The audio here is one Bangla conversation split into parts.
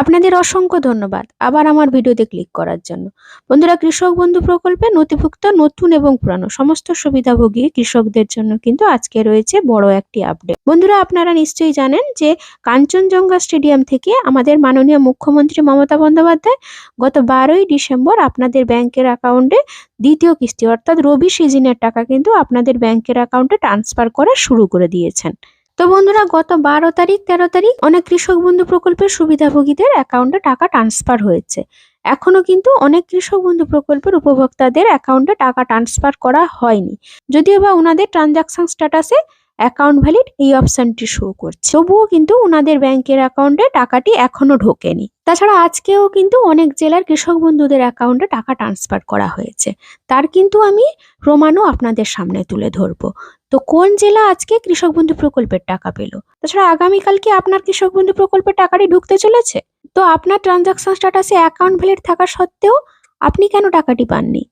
আপনাদের অসংখ্য ধন্যবাদ আবার আমার ভিডিওতে ক্লিক করার জন্য। বন্ধুরা, কৃষক বন্ধু প্রকল্পে নথিভুক্ত নতুন এবং পুরানো সমস্ত সুবিধাভোগী কৃষকদের জন্য কিন্তু আজকে রয়েছে বড় একটি আপডেট। বন্ধুরা, আপনারা নিশ্চয়ই জানেন যে কাঞ্চনজঙ্ঘা স্টেডিয়াম থেকে আমাদের মাননীয় মুখ্যমন্ত্রী মমতা বন্দ্যোপাধ্যায় গত 12ই ডিসেম্বর আপনাদের ব্যাংকের অ্যাকাউন্টে দ্বিতীয় কিস্তি অর্থাৎ রবি সিজনের টাকা কিন্তু আপনাদের ব্যাংকের অ্যাকাউন্টে ট্রান্সফার করা শুরু করে দিয়েছেন। তো বন্ধুরা, গত 12 তারিখ 13 তারিখ অনেক কৃষক বন্ধু প্রকল্পের সুবিধাভোগীদের অ্যাকাউন্টে টাকা ট্রান্সফার হয়েছে। এখনো কিন্তু অনেক কৃষক বন্ধু প্রকল্পের উপভোক্তাদের অ্যাকাউন্টে টাকা ট্রান্সফার করা হয়নি, যদিও বা ওনাদের ট্রানজাকশন স্ট্যাটাসে অ্যাকাউন্ট ভ্যালিড এই অপশনটি শো করছে, তবুও কিন্তু ওনাদের ব্যাংকের অ্যাকাউন্টে টাকাটি এখনো ঢোকেনি। তাছাড়া আজকেও কিন্তু অনেক জেলার কৃষক বন্ধুদের অ্যাকাউন্টে টাকা ট্রান্সফার করা হয়েছে, তার কিন্তু আমি প্রমাণও আপনাদের সামনে তুলে ধরবো। তো কোন জেলা আজকে কৃষক বন্ধু প্রকল্পের টাকা পেল? তাছাড়া আগামীকাল কি আপনার কৃষক বন্ধু প্রকল্পের টাকাটি ঢুকতে চলেছে? তো আপনার ট্রানজাকশন স্ট্যাটাসে অ্যাকাউন্ট ভ্যালিড থাকা সত্ত্বেও আপনি কেন টাকাটি পাননি?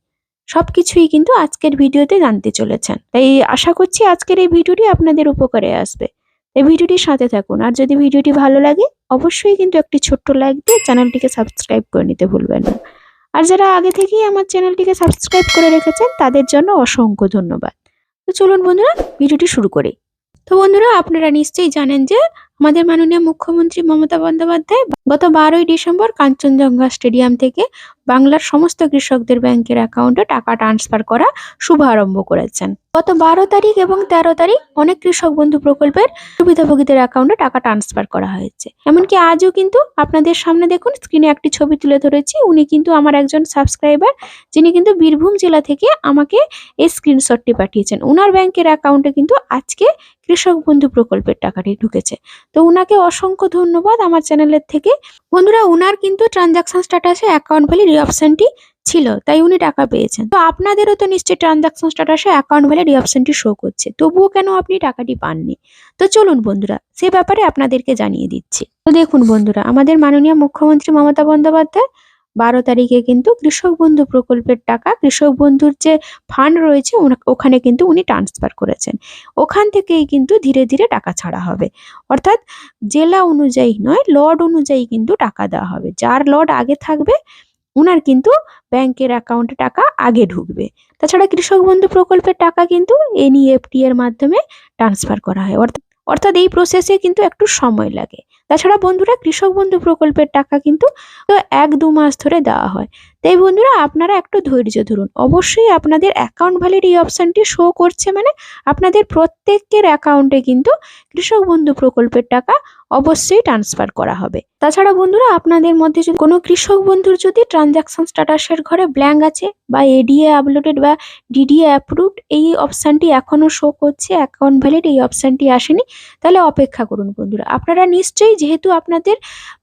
সবকিছুই কিন্তু আজকের ভিডিওতে জানতে চলেছেন, তাই আশা করছি আজকের এই ভিডিওটি আপনাদের উপকারে আসবে। এই ভিডিওটির সাথে থাকুন, আর যদি ভিডিওটি ভালো লাগে অবশ্যই কিন্তু একটি ছোট্ট লাইক দিয়ে চ্যানেলটিকে সাবস্ক্রাইব করে নিতে ভুলবেন না। আর যারা আগে থেকেই আমার চ্যানেলটিকে সাবস্ক্রাইব করে রেখেছেন তাদের জন্য অসংখ্য ধন্যবাদ। তো চলুন বন্ধুরা, ভিডিওটি শুরু করি। তো বন্ধুরা, আপনারা নিশ্চয়ই জানেন যে আমাদের মাননীয় মুখ্যমন্ত্রী মমতা বন্দ্যোপাধ্যায় গত 12ই ডিসেম্বর কাঞ্চনজঙ্ঘা স্টেডিয়াম থেকে বাংলার সমস্ত কৃষকদের ব্যাংকের অ্যাকাউন্টে টাকা ট্রান্সফার করা শুভারম্ভ করেছেন। গত 12 তারিখ এবং 13 তারিখ অনেক কৃষক বন্ধু প্রকল্পের সুবিধাভোগীদের অ্যাকাউন্টে টাকা ট্রান্সফার করা হয়েছে। এমনকি আজও কিন্তু আপনাদের সামনে দেখুন স্ক্রিনে একটি ছবি তুলে ধরেছি। উনি কিন্তু আমার একজন সাবস্ক্রাইবার, যিনি কিন্তু বীরভূম জেলা থেকে আমাকে এই স্ক্রিনশটটি পাঠিয়েছেন। ওনার ব্যাংকের অ্যাকাউন্টে কিন্তু আজকে কৃষক বন্ধু প্রকল্পের টাকাটি ঢুকেছে। তো উনাকে অসংখ্য ধন্যবাদ আমার চ্যানেলের থেকে। বন্ধুরা, উনার কিন্তু ট্রানজাকশন স্ট্যাটাসে অ্যাকাউন্ট ভ্যালিড এই অপশনটি ছিল, তাই উনি টাকা পেয়েছেন। তো আপনাদেরও তো নিশ্চয়ই ট্রানজাকশন স্ট্যাটাসে অ্যাকাউন্ট ভ্যালিড এই অপশনটি শো করছে, তবুও কেন আপনি টাকাটি পাননি? তো চলুন বন্ধুরা, সে ব্যাপারে আপনাদেরকে জানিয়ে দিচ্ছি। তো দেখুন বন্ধুরা, আমাদের মাননীয় মুখ্যমন্ত্রী মমতা বন্দ্যোপাধ্যায় 12 তারিখে কিন্তু কৃষক বন্ধু প্রকল্পের টাকা, কৃষক বন্ধুর যে ফান্ড রয়েছে ওখানে কিন্তু উনি ট্রান্সফার করেছেন। ওখান থেকেই কিন্তু ধীরে ধীরে টাকা ছাড়া হবে, অর্থাৎ জেলা অনুযায়ী নয়, লট অনুযায়ী কিন্তু টাকা দেওয়া হবে। যার লট আগে থাকবে উনার কিন্তু ব্যাংকের অ্যাকাউন্টে টাকা আগে ঢুকবে। তাছাড়া কৃষক বন্ধু প্রকল্পের টাকা কিন্তু এনইএফটি এর মাধ্যমে ট্রান্সফার করা হয়, অর্থাৎ এই প্রসেসে কিন্তু একটু সময় লাগে। তাছাড়া বন্ধুরা, কৃষক বন্ধু প্রকল্পের টাকা কিন্তু 1-2 মাস ধরে দেওয়া হয়। তাই বন্ধুরা, আপনারা একটু ধৈর্য ধরুন। অবশ্যই আপনাদের অ্যাকাউন্ট ভ্যালিড এই অপশনটি শো করছে, মানে আপনাদের প্রত্যেকের অ্যাকাউন্টে কিন্তু কৃষক বন্ধু প্রকল্পের টাকা অবশ্যই ট্রান্সফার করা হবে। তাছাড়া বন্ধুরা, আপনাদের মধ্যে যদি কোনো কৃষক বন্ধুর যদি ট্রানজাকশন স্ট্যাটাসের ঘরে ব্ল্যাঙ্ক আছে বা এডিএ আপলোডেড বা ডিডিএ অ্যাপ্রুভড এই অপশনটি এখনো শো করছে, অ্যাকাউন্ট ভ্যালিড এই অপশনটি আসেনি, তাহলে অপেক্ষা করুন বন্ধুরা। আপনারা নিশ্চয়ই, যেহেতু আপনাদের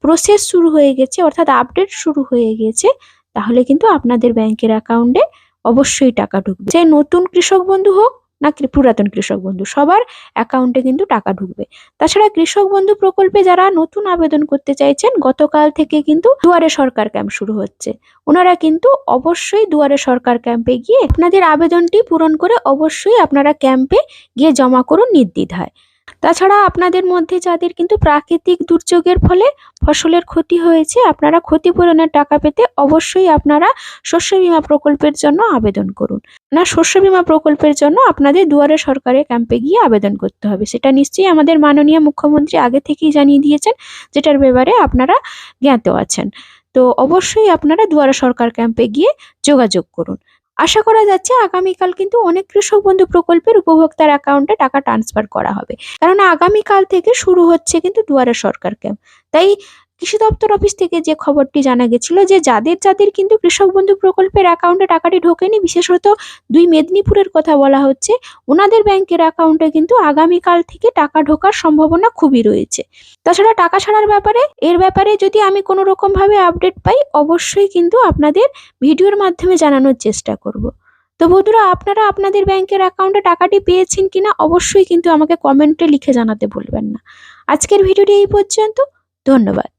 প্রসেস শুরু হয়ে গেছে অর্থাৎ আপডেট শুরু হয়ে গেছে, তাহলে কিন্তু আপনাদের ব্যাংকের অ্যাকাউন্টে অবশ্যই টাকা ঢুকবে। যে নতুন কৃষক বন্ধু হোক না পুরাতন কৃষক বন্ধু, সবার অ্যাকাউন্টে কিন্তু টাকা ঢুকবে। তাছাড়া কৃষক বন্ধু প্রকল্পে যারা নতুন আবেদন করতে চাইছেন, গতকাল থেকে কিন্তু দুয়ারে সরকার ক্যাম্প শুরু হচ্ছে। ওনারা কিন্তু অবশ্যই দুয়ারে সরকার ক্যাম্পে গিয়ে আপনাদের আবেদনটি পূরণ করে অবশ্যই আপনারা ক্যাম্পে গিয়ে জমা করুন নির্দ্বিধায়। তাছাড়া আপনাদের মধ্যে যাদের কিন্তু প্রাকৃতিক দুর্যোগের ফলে ফসলের ক্ষতি হয়েছে, আপনারা ক্ষতিপূরণের টাকা পেতে অবশ্যই আপনারা শস্য বীমা প্রকল্পের জন্য আবেদন করুন। শস্য বীমা প্রকল্পের জন্য আপনাদের দুয়ারে সরকারের ক্যাম্পে গিয়ে আবেদন করতে হবে। সেটা নিশ্চয়ই আমাদের মাননীয় মুখ্যমন্ত্রী আগে থেকেই জানিয়ে দিয়েছেন, যেটার ব্যাপারে আপনারা জ্ঞাত আছেন। তো অবশ্যই আপনারা দুয়ারে সরকার ক্যাম্পে গিয়ে যোগাযোগ করুন। আশা করা যাচ্ছে আগামীকাল কিন্তু অনেক কৃষক বন্ধু প্রকল্পের উপভোক্তার অ্যাকাউন্টে টাকা ট্রান্সফার করা হবে, কারণ আগামীকাল থেকে শুরু হচ্ছে কিন্তু দুয়ারে সরকার ক্যাম্প। তাই কৃষি দপ্তর অফিস থেকে যে খবরটি জানা গেছিল যে যাদের যাদের কিন্তু কৃষক বন্ধু প্রকল্পের অ্যাকাউন্টে টাকাটি ঢোকেনি, বিশেষত 2 মেদিনীপুরের কথা বলা হচ্ছে, ওনাদের ব্যাংকের অ্যাকাউন্টে কিন্তু আগামীকাল থেকে টাকা ঢোকার সম্ভাবনা খুবই রয়েছে। তাছাড়া টাকা ছাড়ার ব্যাপারে যদি আমি কোনো রকম ভাবে আপডেট পাই, অবশ্যই কিন্তু আপনাদের ভিডিওর মাধ্যমে জানানোর চেষ্টা করব। তো বন্ধুরা, আপনারা আপনাদের ব্যাংকের অ্যাকাউন্টে টাকাটি পেয়েছেন কিনা অবশ্যই কিন্তু আমাকে কমেন্টে লিখে জানাতে ভুলবেন না। আজকের ভিডিওটি এই পর্যন্ত। ধন্যবাদ।